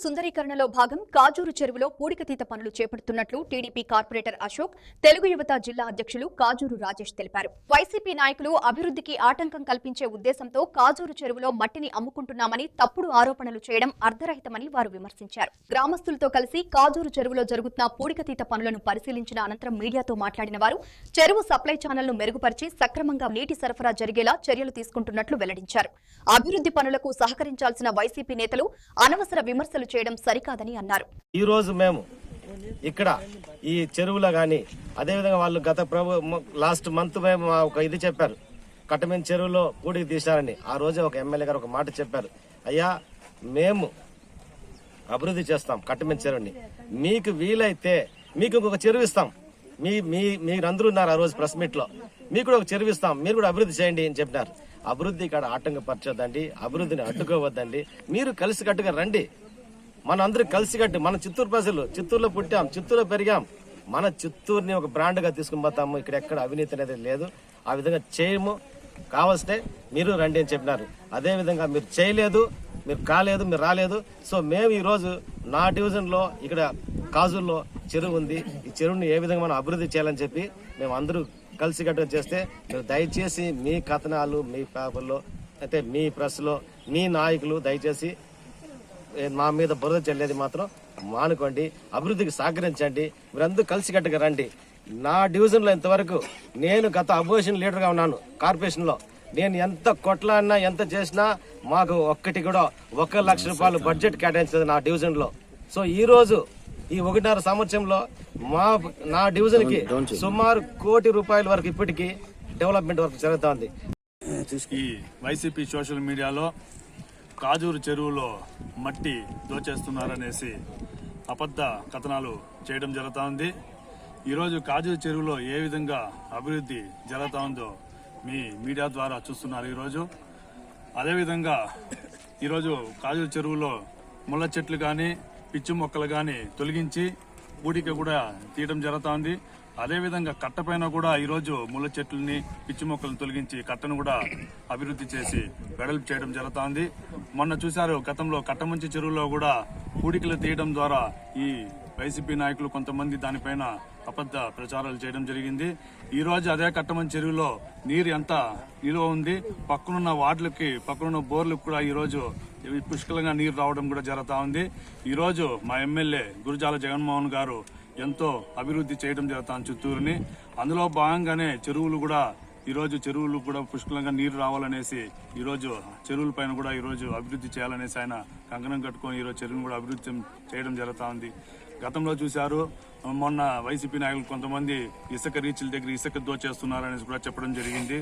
సుందరీకరణలో భాగం కాజూరు చెరువులో పూడికతీత పనులు చేపడుతున్నట్లు టీడీపీ కార్పొరేటర్ అశోక్, తెలుగు యువత జిల్లా అధ్యక్షులు కాజూరు రాజేష్ తెలిపారు. వైసీపీ నాయకులు అభివృద్ధికి ఆటంకం కల్పించే ఉద్దేశంతో కాజూరు చెరువులో మట్టిని అమ్ముకుంటున్నామని తప్పుడు ఆరోపణలు చేయడం అర్ధరహితమని వారు విమర్శించారు. గ్రామస్తులతో కలిసి కాజూరు చెరువులో జరుగుతున్న పూడికతీత పనులను పరిశీలించిన అనంతరం మీడియాతో మాట్లాడిన వారు చెరువు సప్లై ఛానల్ను మెరుగుపరిచి సక్రమంగా నీటి సరఫరా జరిగేలా చర్యలు తీసుకుంటున్నట్లు వెల్లడించారు. అభివృద్ధి పనులకు సహకరించాల్సిన వైసీపీ నేతలు అనవసర విమర్శలు చేయడం సరికాదని అన్నారు. ఈ రోజు మేము ఇక్కడ ఈ చెరువులో గాని అదేవిధంగా వాళ్ళు గత లాస్ట్ మంత్ మేము ఒక ఇది చెప్పారు, కట్టమైన చెరువులో పూడికి తీశారని. ఆ రోజే ఒక ఎమ్మెల్యే గారు ఒక మాట చెప్పారు, అయ్యా మేము అభివృద్ధి చేస్తాం కట్టమైన చెరువుని, మీకు వీలైతే మీకు ఇంకొక చెరువు ఇస్తాం, మీరందరూ ఉన్నారు ఆ రోజు ప్రెస్ మీట్ లో, మీకు కూడా ఒక చెరువు ఇస్తాం, మీరు కూడా అభివృద్ధి చేయండి అని చెప్పినారు. అభివృద్ధి ఇక్కడ ఆటంకపరచొద్దండి, అభివృద్ధిని అడ్డుకోవద్దండి, మీరు కలిసికట్టుగా రండి. మన అందరూ కలిసికట్టు, మన చిత్తూరు ప్రజలు చిత్తూరులో పుట్టాం, చిత్తూరులో పెరిగాం, మన చిత్తూరుని ఒక బ్రాండ్ గా తీసుకుని పోతాము. ఇక్కడ ఎక్కడ అవినీతి అనేది లేదు, ఆ విధంగా చేయము, కావస్తే మీరు రండి అని చెప్పినారు. అదే విధంగా మీరు చేయలేదు, మీరు కాలేదు, మీరు రాలేదు. సో మేము ఈ రోజు నా డివిజన్ లో ఇక్కడ కాజూరులో చెరువు ఉంది, ఈ చెరువుని ఏ విధంగా మనం అభివృద్ధి చేయాలని చెప్పి మేము అందరూ కలిసికట్టుగా చేస్తే, మీరు దయచేసి మీ కథనాలు మీ పేపర్లో అయితే మీ ప్రెస్ లో మీ నాయకులు దయచేసి మా మీద బురద చెల్లేది మాత్రం మానుకోండి, అభివృద్ధికి సహకరించండి, మీరందరూ కలిసికట్టుగా రండి. నా డివిజన్ లో ఇంతవరకు నేను గత అపోజిషన్ లీడర్ గా ఉన్నాను కార్పొరేషన్ లో, నేను ఎంత కొట్లాడినా ఎంత చేసినా మాకు ఒక్కటి కూడా 1 లక్ష రూపాయలు బడ్జెట్ కేటాయించదు నా డివిజన్ లో. సో ఈ రోజు ఈ 1.5 సంవత్సరంలో నా డివిజన్ కి సుమారు 1 కోటి రూపాయల వరకు ఇప్పటికీ డెవలప్మెంట్ వర్క్ జరుగుతోంది. ఈ వైసీపీ సోషల్ మీడియాలో కాజూరు చెరువులో మట్టి దోచేస్తున్నారనేసి అబద్ధ కథనాలు చేయడం జరుగుతూ ఉంది. ఈరోజు కాజూరు చెరువులో ఏ విధంగా అభివృద్ధి జరుగుతూ ఉందో మీ మీడియా ద్వారా చూస్తున్నారు. ఈరోజు అదేవిధంగా ఈరోజు కాజూరు చెరువులో ముళ్ళ చెట్లు కానీ పిచ్చి మొక్కలు కానీ తొలగించి పూడిక కూడా తీయడం జరుగుతూ ఉంది. అదేవిధంగా కట్టపైన కూడా ఈరోజు ముళ్ళ చెట్లని పిచ్చి మొక్కలను తొలగించి కట్టను కూడా అభివృద్ధి చేసి వెడల్పు చేయడం జరుగుతూ ఉంది. మొన్న చూశారు, గతంలో కట్టమంచి చెరువులో కూడా పూడికలు తీయడం ద్వారా ఈ వైసీపీ నాయకులు కొంతమంది దానిపైన అబద్ధ ప్రచారాలు చేయడం జరిగింది. ఈ రోజు అదే కట్టమంచి చెరువులో నీరు ఎంత నిలువ ఉంది, పక్కనున్న వార్డులకి పక్కనున్న బోర్లకు కూడా ఈ రోజు పుష్కలంగా నీరు రావడం కూడా జరుగుతూ ఉంది. ఈ రోజు మా ఎమ్మెల్యే గురజాల జగన్మోహన్ గారు ఎంతో అభివృద్ధి చేయడం జరుగుతుంది చిత్తూరుని. అందులో భాగంగానే చెరువులు కూడా పుష్కలంగా నీరు రావాలనేసి ఈరోజు చెరువుల పైన కూడా ఈరోజు అభివృద్ధి చేయాలనేసి ఆయన కంకణం కట్టుకొని ఈరోజు చెరువును కూడా అభివృద్ధి చేయడం జరుగుతూ ఉంది. గతంలో చూశారు, మొన్న వైసీపీ నాయకులు కొంతమంది ఇసుక రీచ్ల దగ్గర ఇసుక దోచేస్తున్నారనేసి కూడా చెప్పడం జరిగింది.